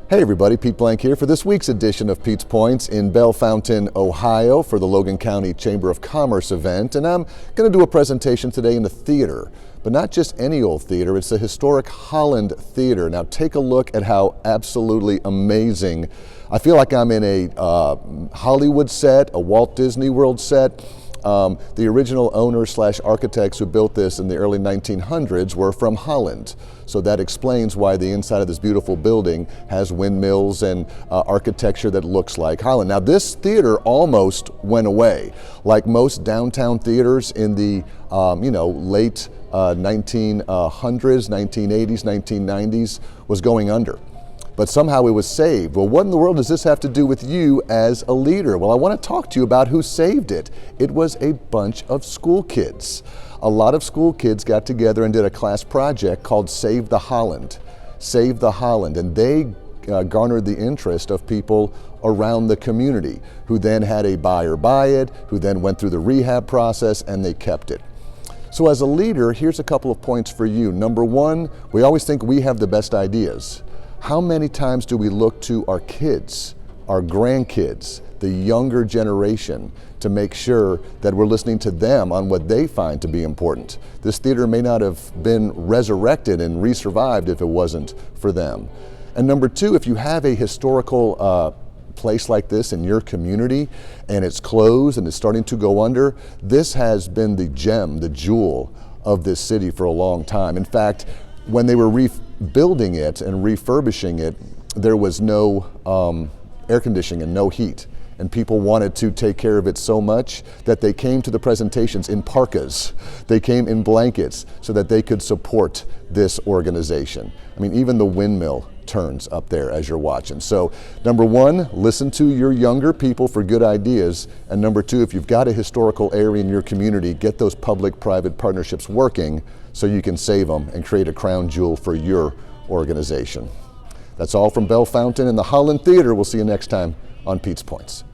Hey everybody, Pete Blank here for this week's edition of Pete's Points in Bellefontaine, Ohio for the Logan County Chamber of Commerce event. And I'm going to do a presentation today in the theater, but not just any old theater, it's the historic Holland Theater. Now take a look at how absolutely amazing. I feel like I'm in a Hollywood set, a Walt Disney World set. The original owners / architects who built this in the early 1900s were from Holland. So that explains why the inside of this beautiful building has windmills and architecture that looks like Holland. Now this theater almost went away. Like most downtown theaters in the late 1900s, 1980s, 1990s was going under. But somehow it was saved. Well, what in the world does this have to do with you as a leader? Well, I want to talk to you about who saved it. It was a bunch of school kids. A lot of school kids got together and did a class project called Save the Holland. Save the Holland. And they garnered the interest of people around the community who then had a buyer buy it, who then went through the rehab process, and they kept it. So as a leader, here's a couple of points for you. Number one, we always think we have the best ideas. How many times do we look to our kids, our grandkids, the younger generation to make sure that we're listening to them on what they find to be important? This theater may not have been resurrected and resurvived if it wasn't for them. And number two, if you have a historical place like this in your community and it's closed and it's starting to go under, this has been the gem, the jewel of this city for a long time. In fact, when they were rebuilding it and refurbishing it, there was no air conditioning and no heat. And people wanted to take care of it so much that they came to the presentations in parkas. They came in blankets so that they could support this organization. I mean, even the windmill turns up there as you're watching. So number one, listen to your younger people for good ideas. And number two, if you've got a historical area in your community, get those public-private partnerships working so you can save them and create a crown jewel for your organization. That's all from Bellefontaine and the Holland Theater. We'll see you next time on Pete's Points.